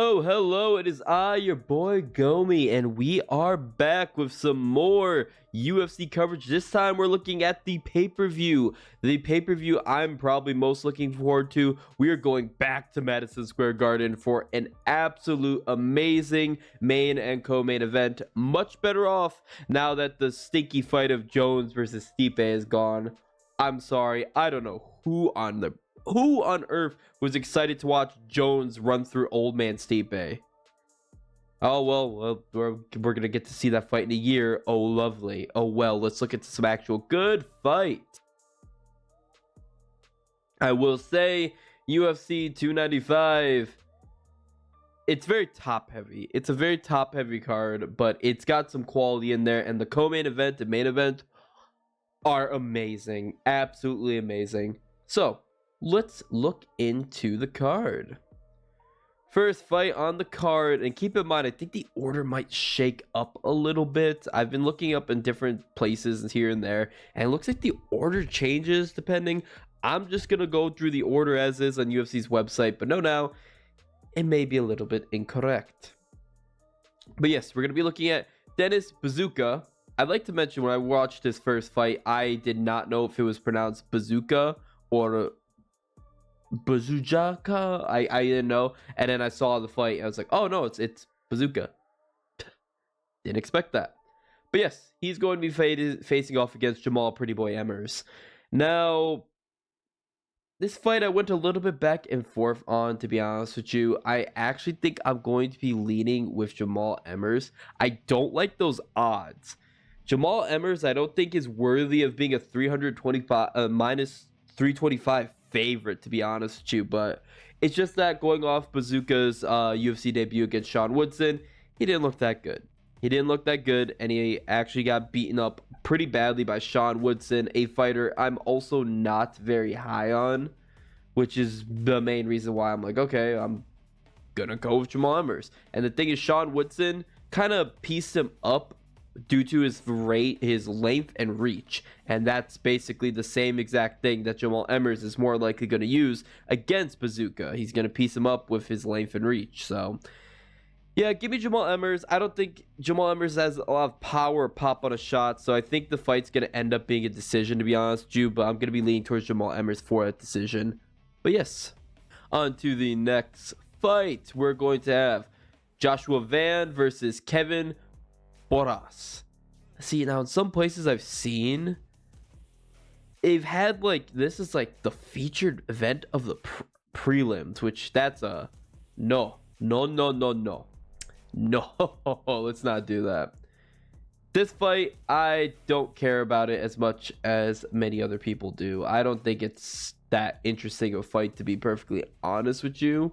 Oh, hello, it is I, your boy Gomi, and we are back with some more UFC coverage. This time we're looking at the pay-per-view. The pay-per-view I'm probably most looking forward to. We are going back to Madison Square Garden for an absolute amazing main and co-main event. Much better off now that the stinky fight of Jones versus Stipe is gone. I'm sorry, I don't know who on earth was excited to watch Jones run through old man Stipe? Oh, well, we're going to get to see that fight in a year. Oh, lovely. Oh, well, let's look at some actual good fight. I will say, UFC 295, it's very top heavy. It's a very top heavy card, but it's got some quality in there. And the co-main event and main event are amazing. Absolutely amazing. So, let's look into the card. First fight on the card, and keep in mind, I think the order might shake up a little bit. I've been looking up in different places here and there, and it looks like the order changes depending. I'm just going to go through the order as is on UFC's website, but now it may be a little bit incorrect. But yes, we're going to be looking at Dennis Bazooka. I'd like to mention when I watched his first fight, I did not know if it was pronounced Bazooka or Bazooka. I didn't know, and then I saw the fight. I was like, oh no, it's Bazooka. Didn't expect that. But yes, he's going to be facing off against Jamal Pretty Boy Emmers. Now, this fight I went a little bit back and forth on, to be honest with you. I actually think I'm going to be leaning with Jamal Emmers. I don't like those odds. Jamal Emmers, I don't think is worthy of being a 325 minus 325 favorite, to be honest with you, but it's just that going off Bazooka's UFC debut against Sean Woodson, he didn't look that good. He didn't look that good, and he actually got beaten up pretty badly by Sean Woodson, a fighter I'm also not very high on, which is the main reason why I'm like, okay, I'm gonna go with Jamal Emmers. And the thing is, Sean Woodson kind of pieced him up due to his length and reach, and that's basically the same exact thing that Jamal Emmers is more likely going to use against Bazooka. He's going to piece him up with his length and reach. So yeah, give me Jamal Emmers. I don't think Jamal Emmers has a lot of power or pop on a shot, so I think the fight's going to end up being a decision, to be honest with you, but I'm going to be leaning towards Jamal Emmers for a decision. But yes, on to the next fight. We're going to have Joshua Van versus Kevin Boras. See, now in some places I've seen, they've had like, this is like the featured event of the prelims, which that's a no, let's not do that. This fight, I don't care about it as much as many other people do. I don't think it's that interesting of a fight, to be perfectly honest with you.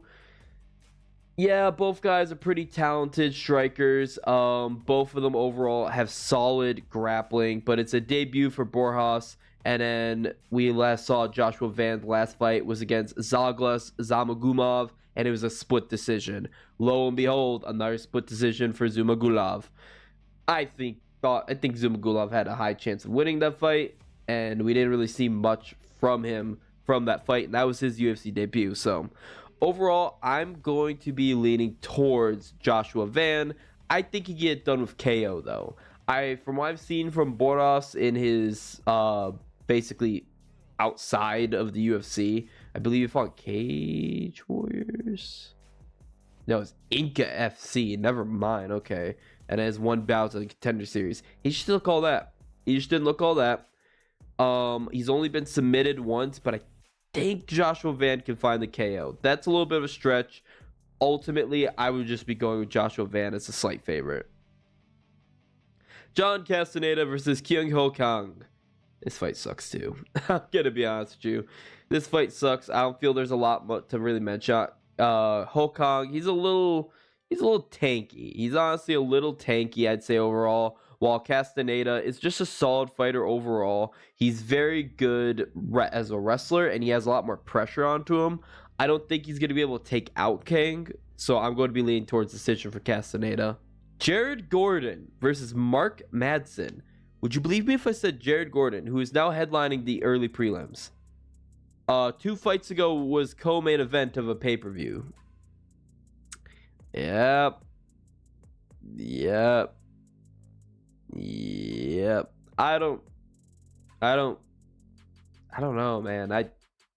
Yeah, both guys are pretty talented strikers. Both of them overall have solid grappling, but it's a debut for Borjas. And then we last saw Joshua Van's last fight was against Zaglas Zamagumov, and it was a split decision. Lo and behold, another split decision for Zumagulov. I think Zumagulov had a high chance of winning that fight, and we didn't really see much from him from that fight, and that was his UFC debut. So overall, I'm going to be leaning towards Joshua Van. I think he can get done with KO, though. From what I've seen from Boras in his basically outside of the UFC, I believe he fought Cage Warriors. No, it's Inca FC. Never mind. Okay, and has one bout in the Contender Series. He just didn't look all that. He's only been submitted once, but I think Joshua Van can find the KO. That's a little bit of a stretch. Ultimately, I would just be going with Joshua Van as a slight favorite. John Castaneda versus Kyung Ho Kang. This fight sucks too. I'm gonna be honest with you. This fight sucks. I don't feel there's a lot to really mention. Ho Kang, he's a little tanky. He's honestly a little tanky, I'd say, overall. While Castaneda is just a solid fighter overall. He's very good as a wrestler, and he has a lot more pressure onto him. I don't think he's going to be able to take out Kang, so I'm going to be leaning towards decision for Castaneda. Jared Gordon versus Mark Madsen. Would you believe me if I said Jared Gordon, who is now headlining the early prelims? 2 fights ago was co-main event of a pay-per-view. Yep. Yep. Yep. I don't know, man.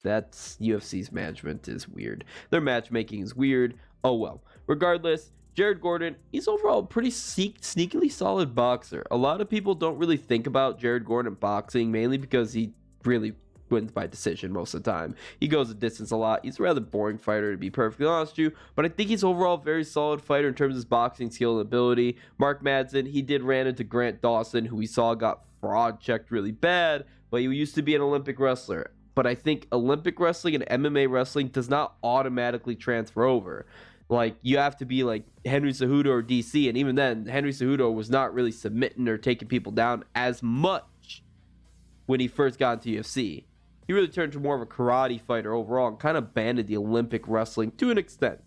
That's UFC's management is weird. Their matchmaking is weird. Oh well. Regardless, Jared Gordon, he's overall a pretty sneakily solid boxer. A lot of people don't really think about Jared Gordon boxing, mainly because he really wins by decision most of the time. He goes the distance a lot. He's a rather boring fighter, to be perfectly honest with you, but I think he's overall a very solid fighter in terms of his boxing skill and ability. Mark Madsen, he did ran into Grant Dawson, who we saw got fraud checked really bad, but he used to be an Olympic wrestler. But I think Olympic wrestling and MMA wrestling does not automatically transfer over. Like, you have to be like Henry Cejudo or DC, and even then, Henry Cejudo was not really submitting or taking people down as much when he first got into UFC. He really turned to more of a karate fighter overall and kind of abandoned the Olympic wrestling to an extent.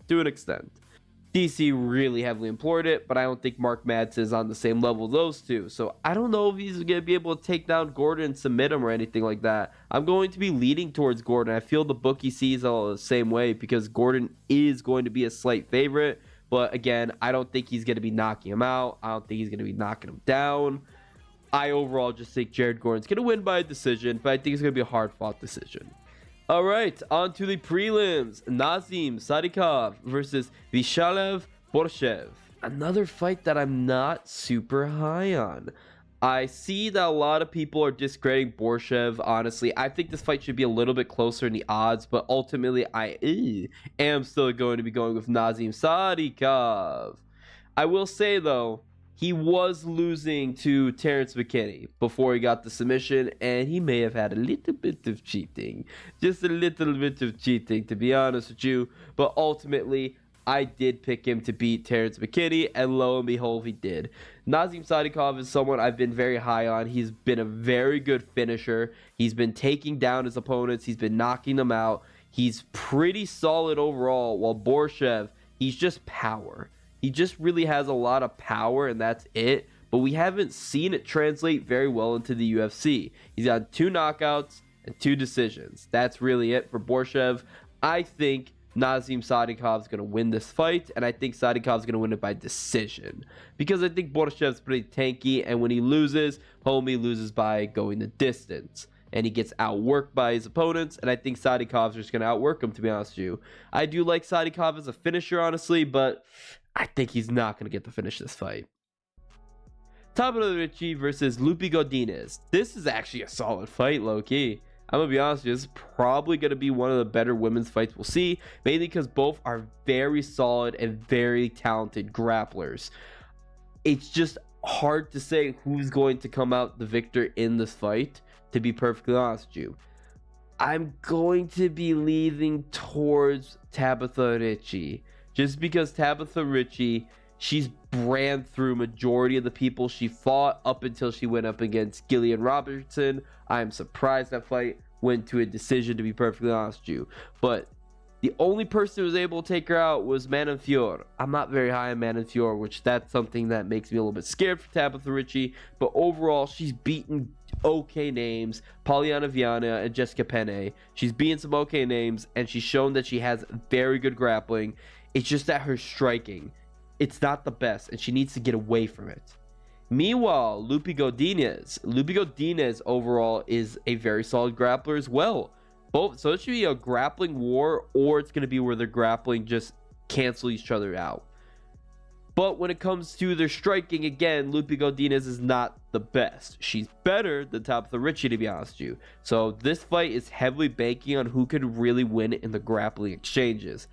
DC really heavily employed it, but I don't think Mark Madsen is on the same level as those two. So I don't know if he's going to be able to take down Gordon and submit him or anything like that. I'm going to be leaning towards Gordon. I feel the bookie sees all the same way because Gordon is going to be a slight favorite. But again, I don't think he's going to be knocking him out. I don't think he's going to be knocking him down. I overall just think Jared Gordon's going to win by a decision, but I think it's going to be a hard-fought decision. All right, on to the prelims. Nazim Sadikov versus Vishalev Borshev. Another fight that I'm not super high on. I see that a lot of people are discrediting Borshev, honestly. I think this fight should be a little bit closer in the odds, but ultimately I am still going to be going with Nazim Sadikov. I will say, though, he was losing to Terrence McKinney before he got the submission, and he may have had a little bit of cheating. Just a little bit of cheating, to be honest with you. But ultimately, I did pick him to beat Terrence McKinney, and lo and behold, he did. Nazim Sadikov is someone I've been very high on. He's been a very good finisher. He's been taking down his opponents. He's been knocking them out. He's pretty solid overall, while Borshev, he's just power. He just really has a lot of power, and that's it. But we haven't seen it translate very well into the UFC. He's got 2 knockouts and 2 decisions. That's really it for Borshev. I think Nazim Sadikov is going to win this fight, and I think Sadikov is going to win it by decision. Because I think Borshev's pretty tanky, and when he loses, homie loses by going the distance. And he gets outworked by his opponents, and I think Sadikov's just going to outwork him, to be honest with you. I do like Sadikov as a finisher, honestly, but I think he's not going to get to finish this fight. Pavlovich versus Lupi Godinez. This is actually a solid fight, low-key. I'm going to be honest with you, this is probably going to be one of the better women's fights we'll see, mainly because both are very solid and very talented grapplers. It's just hard to say who's going to come out the victor in this fight, to be perfectly honest with you. I'm going to be leaning towards Tabitha Ricci. Just because Tabitha Ricci, she's ran through majority of the people she fought up until she went up against Gillian Robertson. I'm surprised that fight went to a decision, to be perfectly honest with you. But the only person who was able to take her out was Manon Fior. I'm not very high on Manon Fior, which that's something that makes me a little bit scared for Tabitha Ricci. But overall, she's beaten okay names, Poliana Viana and Jessica Penne. She's beaten some okay names, and she's shown that she has very good grappling. It's just that her striking, it's not the best, and she needs to get away from it. Meanwhile, Lupi Godinez overall is a very solid grappler as well. So it should be a grappling war, or it's going to be where they're grappling just cancel each other out. But when it comes to their striking, again, Lupi Godinez is not the best. She's better than Tabitha Ricci, to be honest with you. So this fight is heavily banking on who could really win in the grappling exchanges.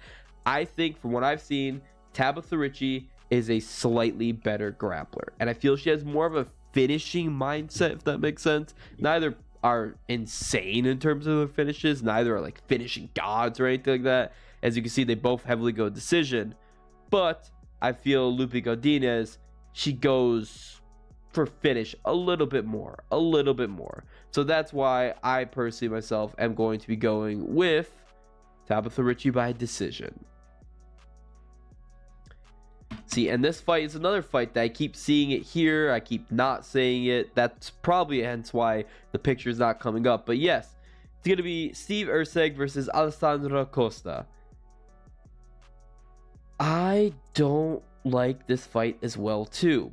I think, from what I've seen, Tabitha Ricci is a slightly better grappler. And I feel she has more of a finishing mindset, if that makes sense. Neither are insane in terms of their finishes. Neither are like finishing gods or anything like that. As you can see, they both heavily go decision. But I feel Lupi Godinez, she goes for finish a little bit more. So that's why I personally myself am going to be going with Tabitha Ricci by decision. See, and this fight is another fight that I keep seeing it here. I keep not saying it. That's probably hence why the picture is not coming up. But yes, it's going to be Steve Erceg versus Alessandro Costa. I don't like this fight as well, too.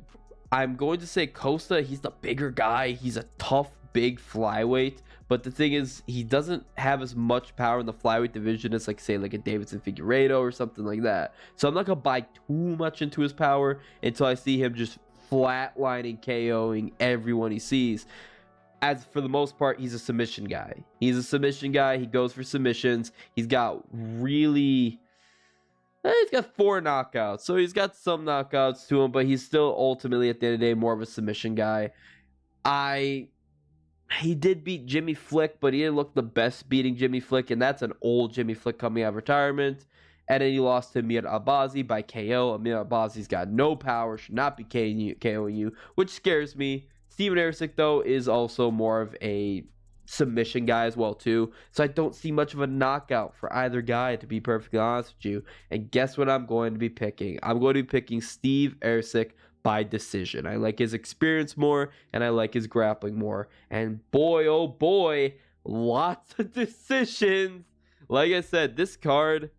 I'm going to say Costa, he's the bigger guy. He's a tough, big flyweight. But the thing is, he doesn't have as much power in the flyweight division as, like, say, like a Davidson Figueiredo or something like that. So I'm not going to buy too much into his power until I see him just flatlining, KOing everyone he sees. As for the most part, he's a submission guy. He's a submission guy. He goes for submissions. He's got 4 knockouts. So he's got some knockouts to him, but he's still ultimately, at the end of the day, more of a submission guy. He did beat Jimmy Flick, but he didn't look the best beating Jimmy Flick, and that's an old Jimmy Flick coming out of retirement. And then he lost to Amir Abazi by KO. Amir Abazi's got no power, should not be KOing you, which scares me. Steven Ercik, though, is also more of a submission guy as well, too. So I don't see much of a knockout for either guy, to be perfectly honest with you. And guess what I'm going to be picking? I'm going to be picking Steve Ercik by decision. I like his experience more, and I like his grappling more. And boy, oh boy, lots of decisions. Like I said, this card,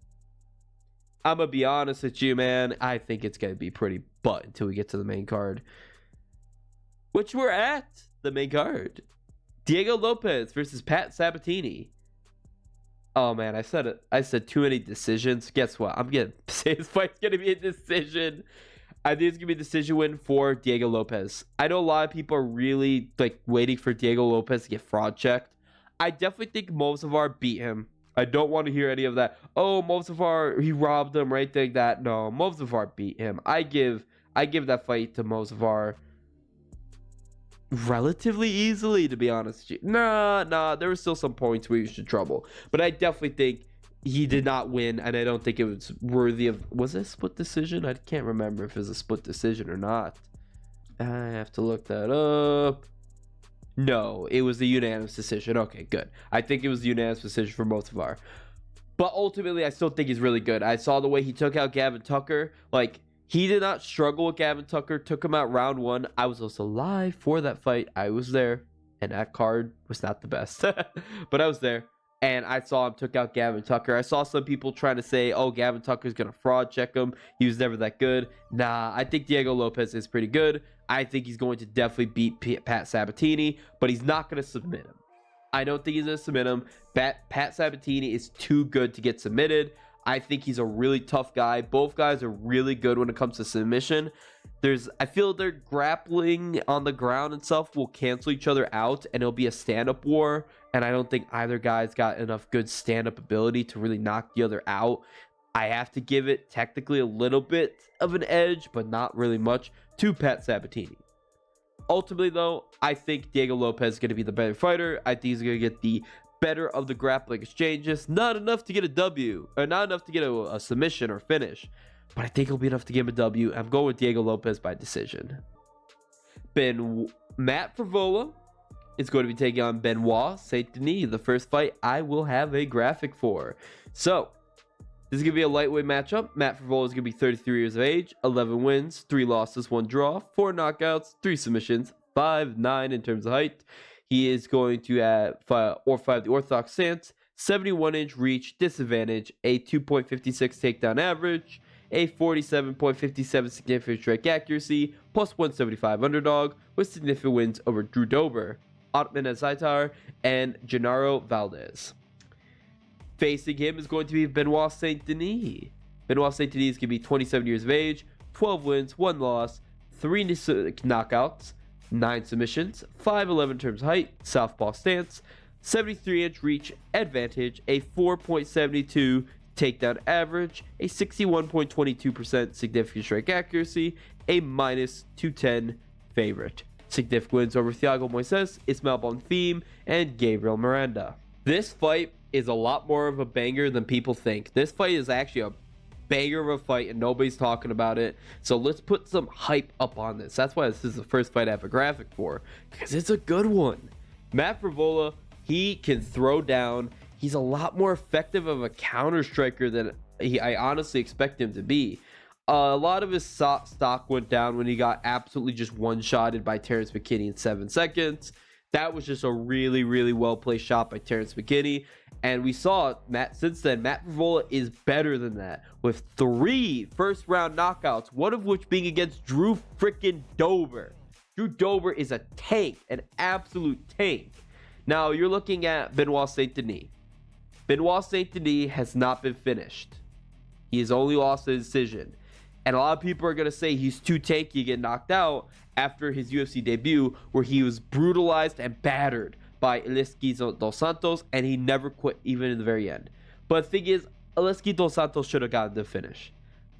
I'm going to be honest with you, man. I think it's going to be pretty butt until we get to the main card. Which we're at the main card. Diego Lopez versus Pat Sabatini. Oh man, I said it. I said too many decisions. Guess what? I'm gonna say this fight's gonna be a decision. I think it's gonna be a decision win for Diego Lopez. I know a lot of people are really like waiting for Diego Lopez to get fraud checked. I definitely think Mozavar beat him. I don't want to hear any of that. Oh, Mozavar, he robbed him, right? Like that. No, Mozavar beat him. I give that fight to Mozavar relatively easily, to be honest with you. Nah, there were still some points where you should trouble. But I definitely think he did not win, and I don't think it was worthy of... Was it a split decision? I can't remember if it was a split decision or not. I have to look that up. No, it was a unanimous decision. Okay, good. I think it was a unanimous decision for Mozavar. But ultimately, I still think he's really good. I saw the way he took out Gavin Tucker. Like, he did not struggle with Gavin Tucker. Took him out round 1. I was also live for that fight. I was there. And that card was not the best. But I was there. And I saw him took out Gavin Tucker. I saw some people trying to say, oh, Gavin Tucker's going to fraud check him. He was never that good. Nah, I think Diego Lopez is pretty good. I think he's going to definitely beat Pat Sabatini. But he's not going to submit him. I don't think he's going to submit him. Pat Sabatini is too good to get submitted. I think he's a really tough guy. Both guys are really good when it comes to submission. I feel their grappling on the ground itself will cancel each other out, and it'll be a stand-up war. And I don't think either guy's got enough good stand-up ability to really knock the other out. I have to give it technically a little bit of an edge, but not really much, to Pat Sabatini. Ultimately, though, I think Diego Lopez is going to be the better fighter. I think he's going to get the better of the grappling exchanges. Not enough to get a W, or not enough to get a submission or finish, but I think it'll be enough to give him a W. I'm going with Diego Lopez by decision. Matt Frevola is going to be taking on Benoit Saint Denis, the first fight I will have a graphic for. So this is going to be a lightweight matchup. Matt Frevola is going to be 33 years of age, 11 wins, 3 losses, 1 draw, 4 knockouts, 3 submissions, 5'9" in terms of height. He is going to fight the orthodox stance, 71-inch reach, disadvantage, a 2.56 takedown average, a 47.57 significant strike accuracy, plus 175 underdog, with significant wins over Drew Dober, Otman Azaitar, and Gennaro Valdez. Facing him is going to be Benoit Saint Denis. Benoit Saint Denis is going to be 27 years of age, 12 wins, 1 loss, 3 knockouts, 9 submissions, 5'11" in terms of height, southpaw stance, 73-inch reach, advantage, a 4.72 takedown average, a 61.22% significant strike accuracy, a minus 210 favorite. Significant wins over Thiago Moises, Ismael Bonfim, and Gabriel Miranda. This fight is a lot more of a banger than people think. This fight is actually a banger of a fight and nobody's talking about it. So let's put some hype up on this. That's why this is the first fight I have a graphic for, because it's a good one. Matt Frevola, he can throw down. He's a lot more effective of a counter striker than I honestly expect him to be. A lot of his stock went down when he got absolutely just one-shotted by Terrence McKinney in 7 seconds. That was just a really, really well-placed shot by Terrence McKinney. And we saw since then, Matt Frevola is better than that with 3 first-round knockouts, one of which being against Drew freaking Dober. Drew Dober is a tank, an absolute tank. Now, you're looking at Benoit Saint Denis. Benoit Saint Denis has not been finished. He has only lost a decision. And a lot of people are going to say he's too tanky to get knocked out after his UFC debut, where he was brutalized and battered by Aleski dos Santos, and he never quit even in the very end. But the thing is, Aleski dos Santos should have gotten the finish.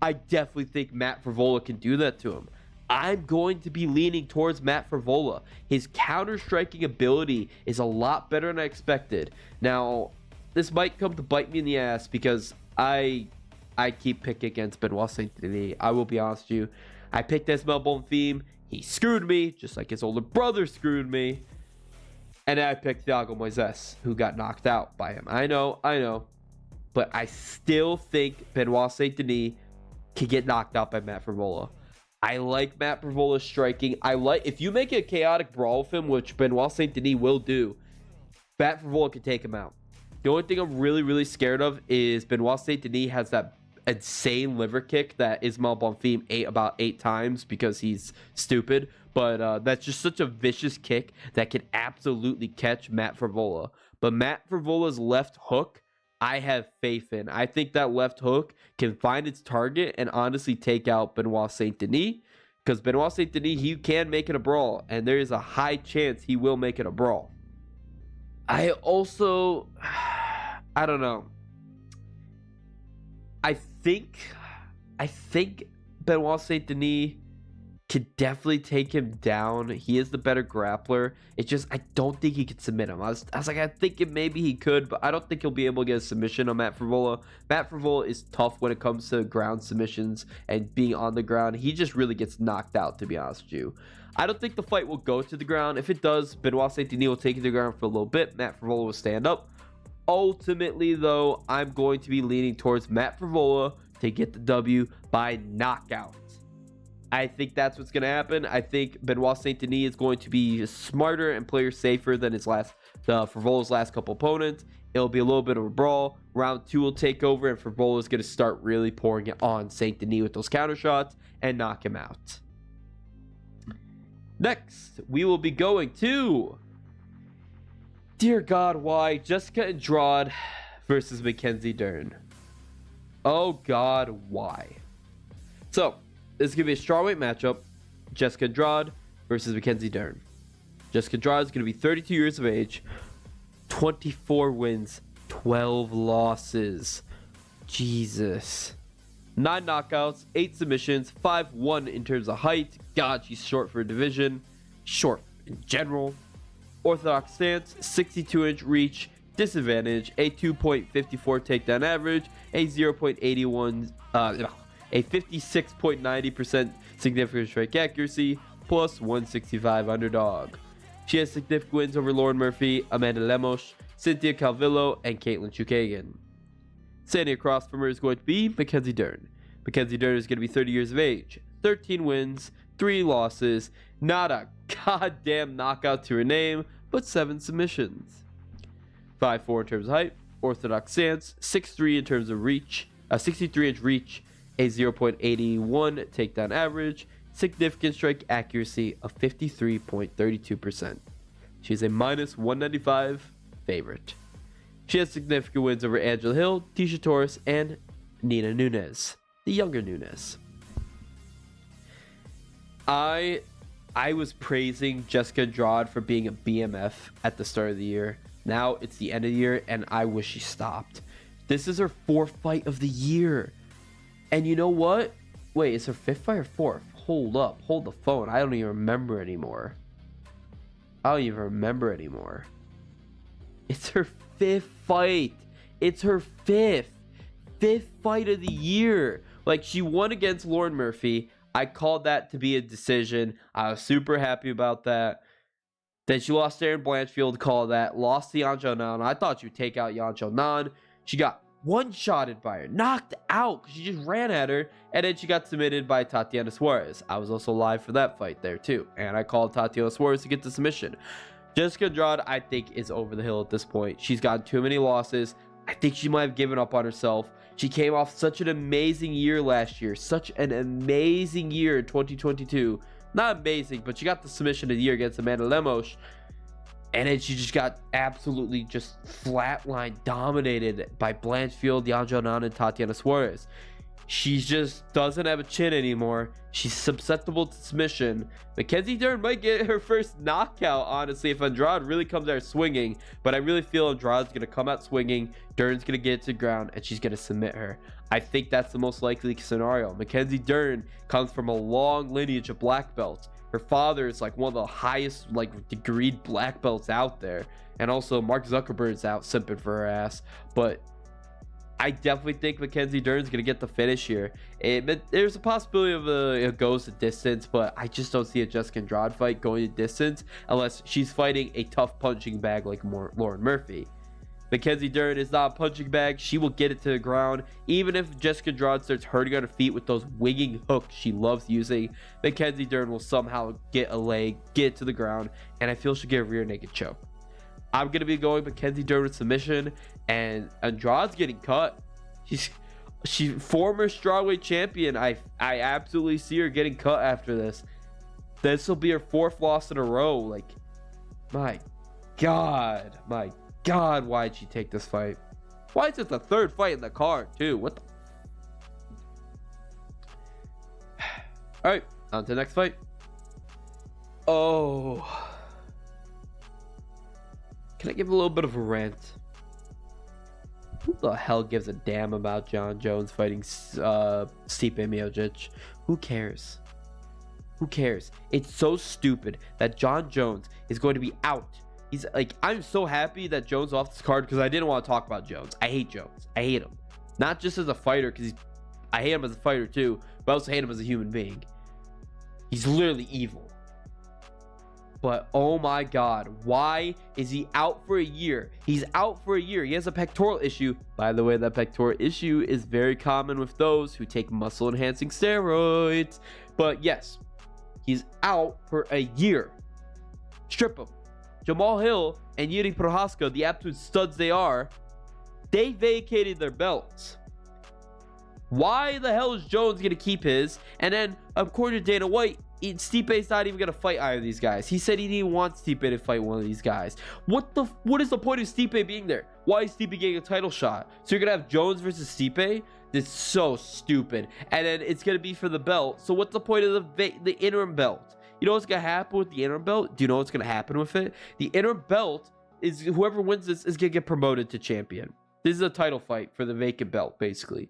I definitely think Matt Frevola can do that to him. I'm going to be leaning towards Matt Frevola. His counter-striking ability is a lot better than I expected. Now, this might come to bite me in the ass because I keep picking against Benoit Saint Denis. I will be honest with you. I picked Ismael Bonfim. He screwed me, just like his older brother screwed me. And then I picked Thiago Moises, who got knocked out by him. I know. But I still think Benoit Saint Denis can get knocked out by Matt Frevola. I like Matt Frevola's striking. If you make a chaotic brawl with him, which Benoit Saint Denis will do, Matt Frevola can take him out. The only thing I'm really, really scared of is Benoit Saint Denis has that insane liver kick that Ismael Bonfim ate about 8 times because he's stupid. But that's just such a vicious kick that can absolutely catch Matt Frevola. But Matt Frevola's left hook, I have faith in. I think that left hook can find its target and honestly take out Benoit Saint Denis. Because Benoit Saint Denis, he can make it a brawl. And there is a high chance he will make it a brawl. I don't know. I think Benoit Saint Denis could definitely take him down. He is the better grappler. It's just, I don't think he could submit him. I was like, I think maybe he could, but I don't think he'll be able to get a submission on Matt Frevola. Matt Frevola is tough when it comes to ground submissions and being on the ground. He just really gets knocked out, to be honest with you. I don't think the fight will go to the ground. If it does, Benoit Saint Denis will take it to the ground for a little bit. Matt Frevola will stand up. Ultimately, though, I'm going to be leaning towards Matt Frevola to get the W by knockout. I think that's what's going to happen. I think Benoit Saint Denis is going to be smarter and player safer than Frevola's last couple opponents. It'll be a little bit of a brawl. Round 2 will take over, and Frevola is going to start really pouring it on Saint Denis with those counter shots and knock him out. Next, we will be going to, dear God, why? Jessica Andrade versus Mackenzie Dern. Oh God, why? So, this is going to be a strawweight matchup. Jessica Andrade versus Mackenzie Dern. Jessica Andrade is going to be 32 years of age. 24 wins, 12 losses. Jesus. 9 knockouts, 8 submissions, 5'1" in terms of height. God, she's short for a division. Short in general. Orthodox stance, 62-inch reach. Disadvantage, a 2.54 takedown average. A 0.81... a 56.90% significant strike accuracy, plus 165 underdog. She has significant wins over Lauren Murphy, Amanda Lemos, Cynthia Calvillo, and Caitlin Chukagian. Standing across from her is going to be Mackenzie Dern. Mackenzie Dern is going to be 30 years of age, 13 wins, 3 losses, not a goddamn knockout to her name, but 7 submissions. 5'4" in terms of height, orthodox stance, 6'3" in terms of reach, a 63-inch reach, a 0.81 takedown average, significant strike accuracy of 53.32%. She's a minus 195 favorite. She has significant wins over Angela Hill, Tisha Torres, and Nina Nunes, the younger Nunes. I was praising Jessica Andrade for being a BMF at the start of the year. Now it's the end of the year, and I wish she stopped. This is her 4th fight of the year. And you know what? Wait, it's her 5th fight or 4th? Hold up. Hold the phone. I don't even remember anymore. It's her 5th fight. It's her 5th. 5th fight of the year. Like, she won against Lauren Murphy. I called that to be a decision. I was super happy about that. Then she lost to Erin Blanchfield. Called that. Lost to Yan Xiaonan. I thought she would take out Yan Xiaonan. She got one-shotted by her, knocked out because she just ran at her, and then she got submitted by Tatiana Suarez. I was also live for that fight there too, and I called Tatiana Suarez to get the submission. Jessica Andrade, I think, is over the hill at this point. She's gotten too many losses. I think she might have given up on herself. She came off such an amazing year last year. Such an amazing year in 2022. Not amazing, but she got the submission of the year against Amanda Lemos. And then she just got absolutely just flatline dominated by Blanchfield, Deandra Anand, and Tatiana Suarez. She just doesn't have a chin anymore. She's susceptible to submission. Mackenzie Dern might get her first knockout, honestly, if Andrade really comes out swinging. But I really feel Andrade's going to come out swinging. Dern's going to get it to the ground, and she's going to submit her. I think that's the most likely scenario. Mackenzie Dern comes from a long lineage of black belts. Her father is like one of the highest degreed black belts out there. And also Mark Zuckerberg's out simping for her ass. But I definitely think Mackenzie Dern's going to get the finish here. There's a possibility of it goes to distance, but I just don't see a Jessica Andrade fight going to distance unless she's fighting a tough punching bag like Lauren Murphy. Mackenzie Dern is not a punching bag. She will get it to the ground. Even if Jessica Andrade starts hurting on her feet with those winging hooks she loves using, Mackenzie Dern will somehow get a leg, get it to the ground, and I feel she'll get a rear naked choke. I'm going to be going Mackenzie Dern with submission, and Andrade's getting cut. She's former strawweight champion. I absolutely see her getting cut after this. This will be her 4th loss in a row. Like, my God, why'd she take this fight? Why is it the 3rd fight in the card too? What the? All right, on to the next fight. Oh. Can I give a little bit of a rant? Who the hell gives a damn about John Jones fighting Stipe Miocic? Who cares? Who cares? It's so stupid that John Jones is going to be out. He's like, I'm so happy that Jones off this card because I didn't want to talk about Jones. I hate Jones. I hate him. Not just as a fighter, because I hate him as a fighter too, but I also hate him as a human being. He's literally evil. But oh my God, why is he out for a year? He's out for a year. He has a pectoral issue. By the way, that pectoral issue is very common with those who take muscle enhancing steroids. But yes, he's out for a year. Strip him. Jamal Hill and Jiri Prochazka, the absolute studs they are, they vacated their belts. Why the hell is Jones going to keep his? And then, according to Dana White, Stipe's not even going to fight either of these guys. He said he didn't want Stipe to fight one of these guys. What is the point of Stipe being there? Why is Stipe getting a title shot? So you're going to have Jones versus Stipe? That's so stupid. And then it's going to be for the belt. So what's the point of the interim belt? You know what's going to happen with the interim belt? Do you know what's going to happen with it? The interim belt is whoever wins this is going to get promoted to champion. This is a title fight for the vacant belt, basically.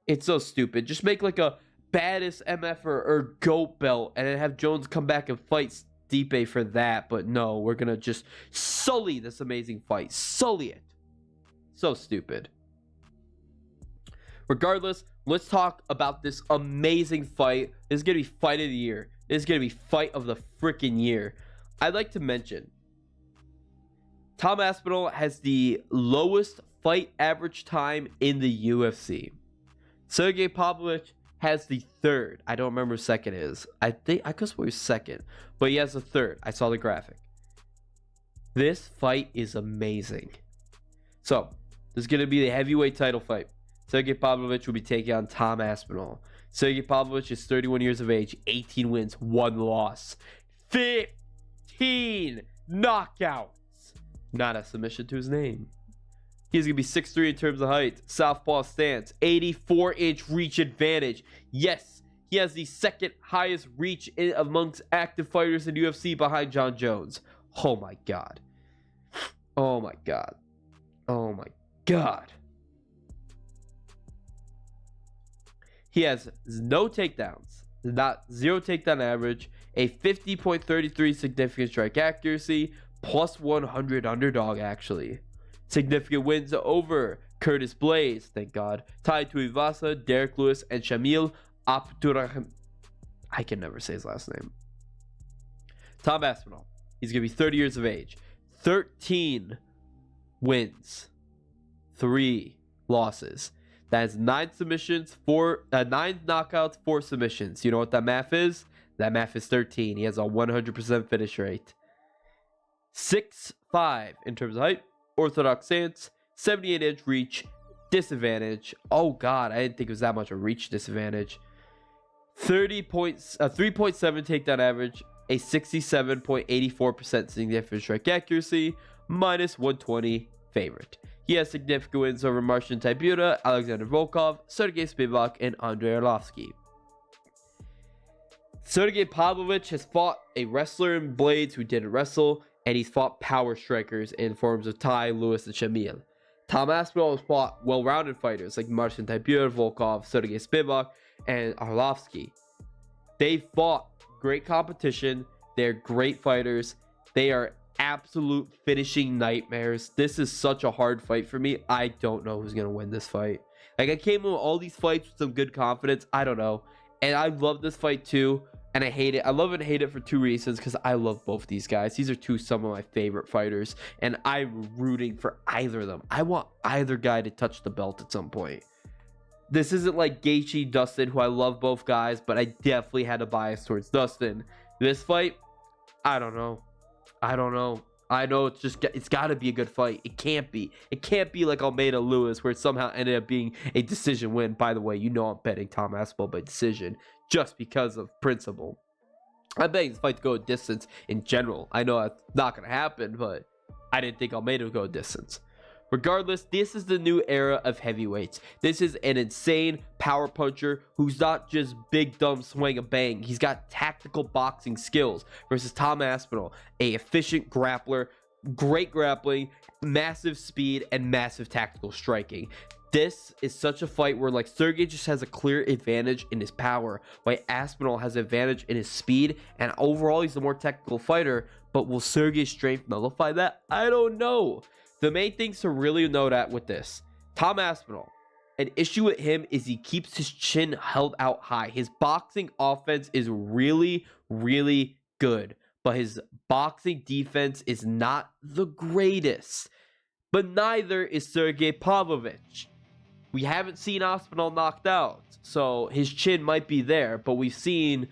It's so stupid. Just make like a baddest MF or GOAT belt and then have Jones come back and fight Stipe for that. But no, we're going to just sully this amazing fight. Sully it. So stupid. Regardless, let's talk about this amazing fight. This is going to be fight of the year. This is going to be fight of the freaking year. I'd like to mention, Tom Aspinall has the lowest fight average time in the UFC. Sergei Pavlovich has the 3rd. I don't remember who second is. I could swear he's second, but he has the 3rd. I saw the graphic. This fight is amazing. So, this is going to be the heavyweight title fight. Sergei Pavlovich will be taking on Tom Aspinall. Sergei Pavlovich is 31 years of age, 18 wins, 1 loss, 15 knockouts. Not a submission to his name. He's going to be 6'3" in terms of height, southpaw stance, 84-inch reach advantage. Yes, he has the 2nd highest reach amongst active fighters in UFC behind John Jones. Oh my God. Oh my God. Oh my God. He has no takedowns, not 0 takedown average, a 50.33 significant strike accuracy, plus 100 underdog actually. Significant wins over Curtis Blaze, thank God, Tai Tuivasa, Derek Lewis, and Shamil Abdurrahim. I can never say his last name. Tom Aspinall. He's going to be 30 years of age. 13 wins. 3 losses. That is 9 submissions, 9 knockouts, 4 submissions. You know what that math is? That math is 13. He has a 100% finish rate. 6'5" in terms of height, orthodox stance, 78-inch reach, disadvantage. Oh god, I didn't think it was that much of a reach disadvantage. 3.7 takedown average, a 67.84% significant strike accuracy, minus 120 favorite. He has significant wins over Marcin Tybura, Alexander Volkov, Sergei Spivak, and Andrei Arlovsky. Sergei Pavlovich has fought a wrestler in Blades who didn't wrestle, and he's fought power strikers in forms of Ty, Lewis, and Shamil. Tom Aspinall has fought well-rounded fighters like Marcin Tybura, Volkov, Sergei Spivak, and Arlovsky. They fought great competition. They're great fighters. They are absolute finishing nightmares. This is such a hard fight for me. I don't know who's going to win this fight. Like, I came in all these fights with some good confidence. I don't know. And I love this fight too. And I hate it. I love it and hate it for two reasons, because I love both these guys. These are some of my favorite fighters, and I'm rooting for either of them. I want either guy to touch the belt at some point. This isn't like Gaethje, Dustin, who I love both guys, but I definitely had a bias towards Dustin. This fight, I don't know. I know it's got to be a good fight. It can't be. It can't be like Almeida Lewis, where it somehow ended up being a decision win. By the way, you know I'm betting Tom Aspinall by decision just because of principle. I'm betting this fight to go a distance in general. I know that's not going to happen, but I didn't think Almeida would go a distance. Regardless, this is the new era of heavyweights. This is an insane power puncher who's not just big, dumb, swing and bang. He's got tactical boxing skills versus Tom Aspinall, a efficient grappler, great grappling, massive speed, and massive tactical striking. This is such a fight where, like, Sergei just has a clear advantage in his power, while Aspinall has advantage in his speed, and overall he's the more technical fighter. But will Sergei's strength nullify that? I don't know. The main things to really note at with this, Tom Aspinall, an issue with him is he keeps his chin held out high. His boxing offense is really, really good, but his boxing defense is not the greatest. But neither is Sergei Pavlovich. We haven't seen Aspinall knocked out, so his chin might be there, but we've seen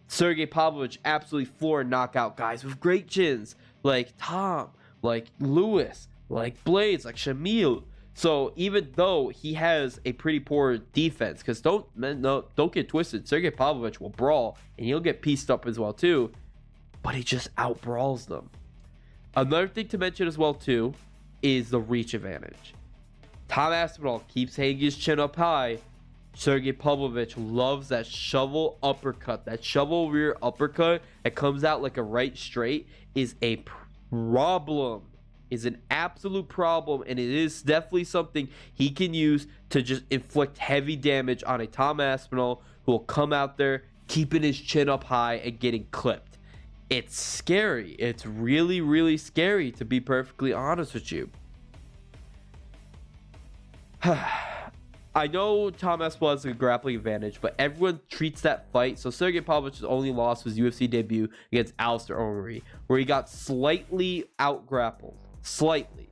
Sergei Pavlovich absolutely floor and knock out guys with great chins, like Tom, like Lewis, like Blades, like Shamil. So even though he has a pretty poor defense, because don't get twisted, Sergei Pavlovich will brawl and he'll get pieced up as well too, but he just out brawls them. Another thing to mention as well too is the reach advantage. Tom Aspinall keeps hanging his chin up high. Sergei Pavlovich loves that shovel uppercut. That shovel rear uppercut that comes out like a right straight is a problem. Is an absolute problem, and it is definitely something he can use to just inflict heavy damage on a Tom Aspinall who will come out there keeping his chin up high and getting clipped. It's scary. It's really, really scary, to be perfectly honest with you. I know Tom Aspinall has a grappling advantage, but everyone treats that fight. So Sergei Pavlovich's only loss was UFC debut against Alistair Overeem, where he got slightly out-grappled. Slightly.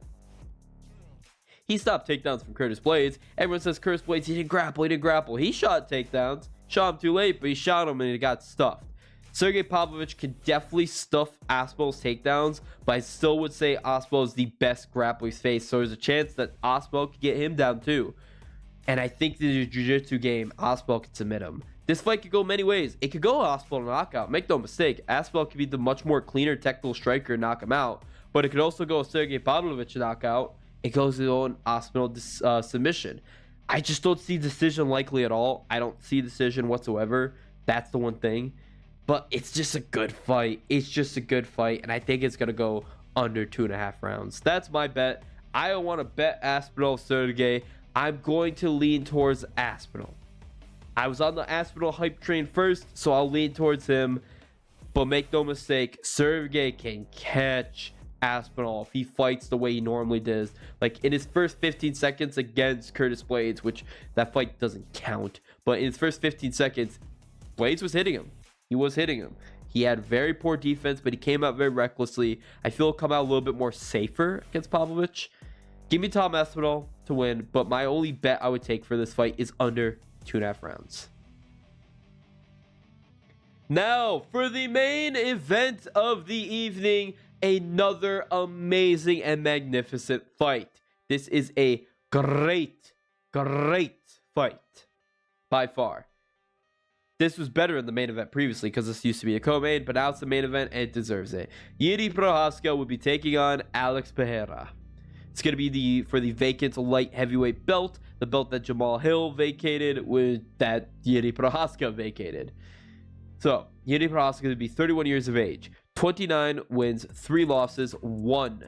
He stopped takedowns from Curtis Blades. Everyone says Curtis Blades, he didn't grapple. He shot takedowns. Shot him too late, but he shot him and he got stuffed. Sergei Pavlovich can definitely stuff Aspinall's takedowns, but I still would say Aspinall is the best grappler he's faced. So there's a chance that Aspinall could get him down too. And I think the jiu-jitsu game, Aspinall could submit him. This fight could go many ways. It could go Aspinall knockout. Make no mistake, Aspinall could be the much more cleaner technical striker and knock him out. But it could also go Sergei Pavlovich knockout. It goes on Aspinall submission. I just don't see decision likely at all. I don't see decision whatsoever. That's the one thing. But it's just a good fight. It's just a good fight. And I think it's going to go under 2.5 rounds. That's my bet. I don't want to bet Aspinall Sergei. I'm going to lean towards Aspinall. I was on the Aspinall hype train first, so I'll lean towards him. But make no mistake, Sergei can catch Aspinall if he fights the way he normally does. Like in his first 15 seconds against Curtis Blades, which that fight doesn't count, but in his first 15 seconds, Blades was hitting him. He was hitting him. He had very poor defense, but he came out very recklessly. I feel he'll come out a little bit more safer against Pavlovich. Give me Tom Aspinall to win, but my only bet I would take for this fight is under 2.5 rounds. Now, for the main event of the evening, Another amazing and magnificent fight. This is a great fight by far. This was better in the main event previously because this used to be a co-main, but now it's the main event and it deserves it. Jiri Prochazka will be taking on Alex Pereira. It's going to be for the vacant light heavyweight belt, the belt that Jamal Hill vacated, with that Jiri Prochazka vacated. So, Jiri Prochazka will be 31 years of age, 29 wins, 3 losses, 1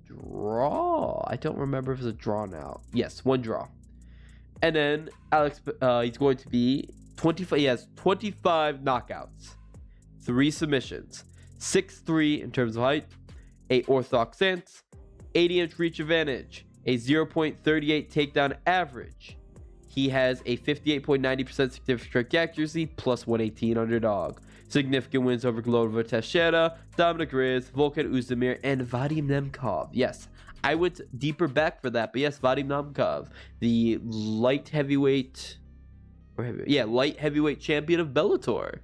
draw. I don't remember if it's a draw now. Yes, 1 draw. And then Alex, he's going to be 25. He has 25 knockouts, 3 submissions, 6'3" in terms of height, 8 orthodox stance, 80-inch reach advantage, a 0.38 takedown average. He has a 58.90% significant strike accuracy, plus 118 underdog. Significant wins over Glover Teixeira, Dominic Reyes, Volkan Oezdemir, and Vadim Nemkov. Yes, I went deeper back for that, but yes, Vadim Nemkov, the light heavyweight champion of Bellator.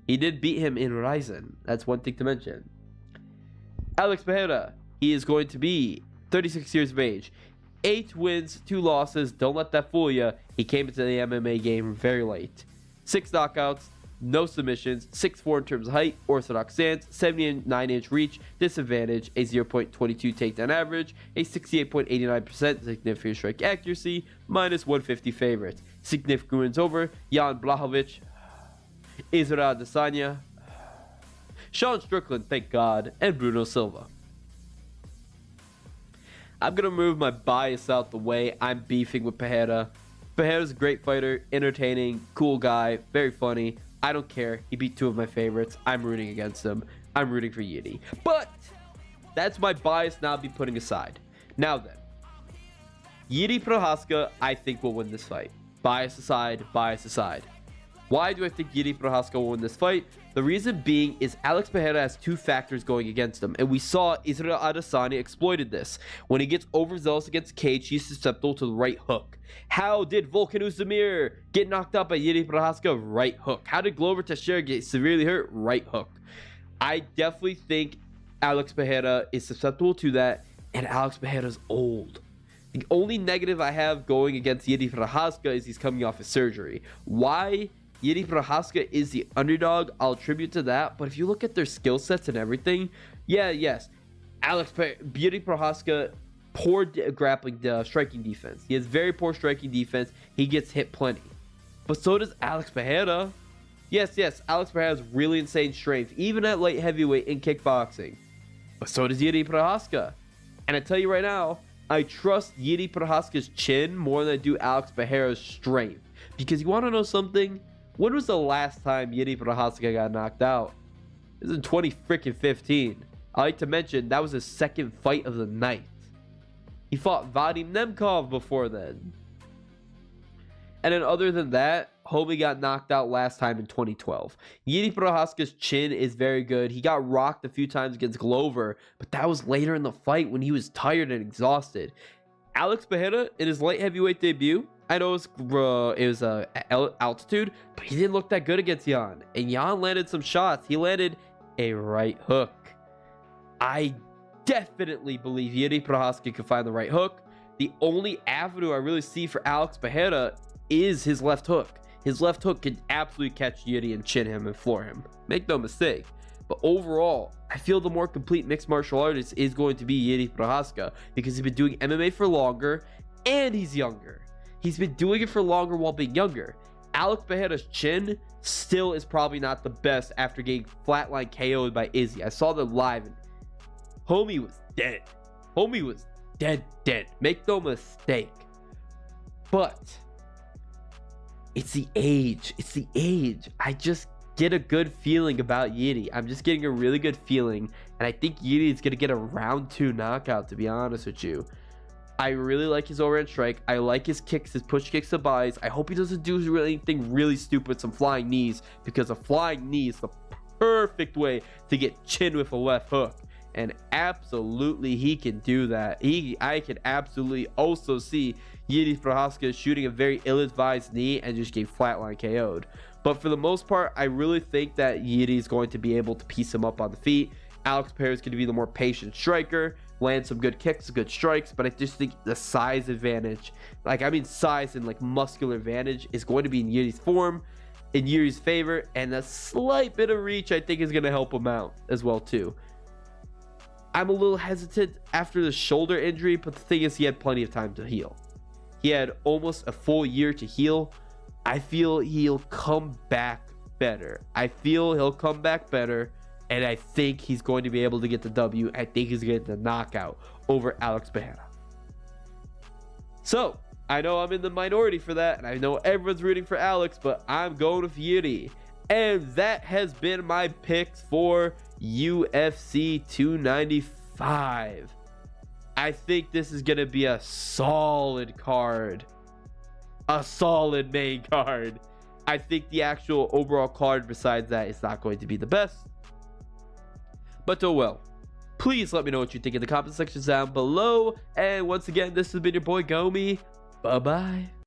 He did beat him in Ryzen. That's one thing to mention. Alex Pereira, he is going to be 36 years of age, 8 wins, 2 losses. Don't let that fool you. He came into the MMA game very late. 6 knockouts, no submissions, 6'4" in terms of height, orthodox stance, 79-inch reach, disadvantage, a 0.22 takedown average, a 68.89% significant strike accuracy, minus 150 favorite. Significant wins over Jan Blachowicz, Israel Adesanya, Sean Strickland, thank God, and Bruno Silva. I'm going to move my bias out the way. I'm beefing with Pereira. Pereira's a great fighter, entertaining, cool guy, very funny. I don't care. He beat 2 of my favorites. I'm rooting against him. I'm rooting for Jiri. But that's my bias now be putting aside. Now then, Jiri Prochazka, I think, will win this fight. Bias aside, bias aside. Why do I think Jiri Prochazka will win this fight? The reason being is Alex Pereira has 2 factors going against him, and we saw Israel Adesanya exploited this. When he gets overzealous against Cage, he's susceptible to the right hook. How did Volkan Oezdemir get knocked out by Jiri Prochazka? Right hook. How did Glover Teixeira get severely hurt? Right hook. I definitely think Alex Pereira is susceptible to that, and Alex Pereira's old. The only negative I have going against Jiri Prochazka is he's coming off his surgery. Why Jiri Prochazka is the underdog, I'll attribute to that. But if you look at their skill sets and everything, yes, Jiri Prochazka, poor grappling, striking defense. He has very poor striking defense. He gets hit plenty. But so does Alex Pereira. Yes, Alex Pereira has really insane strength, even at light heavyweight in kickboxing. But so does Jiri Prochazka. And I tell you right now, I trust Jiri Prochazka's chin more than I do Alex Pereira's strength. Because you want to know something? When was the last time Jiri Prochazka got knocked out? It was in 2015. I like to mention that was his 2nd fight of the night. He fought Vadim Nemkov before then. And then other than that, Homie got knocked out last time in 2012. Jiri Prochazka's chin is very good. He got rocked a few times against Glover, but that was later in the fight when he was tired and exhausted. Alex Pereira, in his light heavyweight debut, I know it was altitude, but he didn't look that good against Jan. And Jan landed some shots. He landed a right hook. I definitely believe Jiri Prochazka can find the right hook. The only avenue I really see for Alex Pereira is his left hook. His left hook can absolutely catch Jiri and chin him and floor him. Make no mistake. But overall, I feel the more complete mixed martial artist is going to be Jiri Prochazka because he's been doing MMA for longer and he's younger. He's been doing it for longer while being younger. Alex Pereira's chin still is probably not the best after getting flatline KO'd by Izzy. I saw them live and Homie was dead. Homie was dead. Make no mistake. But it's the age. I just get a good feeling about Jiri. I'm just getting a really good feeling. And I think Jiri is going to get a round 2 knockout, to be honest with you. I really like his overhand strike. I like his kicks, his push kicks to buys. I hope he doesn't do anything really stupid, some flying knees, because a flying knee is the perfect way to get chin with a left hook. And absolutely he can do that. I can absolutely also see Jiri Prochazka shooting a very ill-advised knee and just getting flatline KO'd. But for the most part, I really think that Jiri is going to be able to piece him up on the feet. Alex Pereira is going to be the more patient striker, land some good kicks, good strikes, but I just think the size advantage, size and muscular advantage, is going to be in Jiri's form, in Jiri's favor, and a slight bit of reach I think is going to help him out as well too. I'm a little hesitant after the shoulder injury, but the thing is he had plenty of time to heal. He had almost a full year to heal. I feel he'll come back better. And I think he's going to be able to get the W. I think he's going to get the knockout over Alex Pereira. So, I know I'm in the minority for that, and I know everyone's rooting for Alex, but I'm going with Jiri. And that has been my picks for UFC 295. I think this is going to be a solid card. A solid main card. I think the actual overall card besides that is not going to be the best. But oh well. Please let me know what you think in the comment section down below. And once again, this has been your boy Gomi. Bye-bye.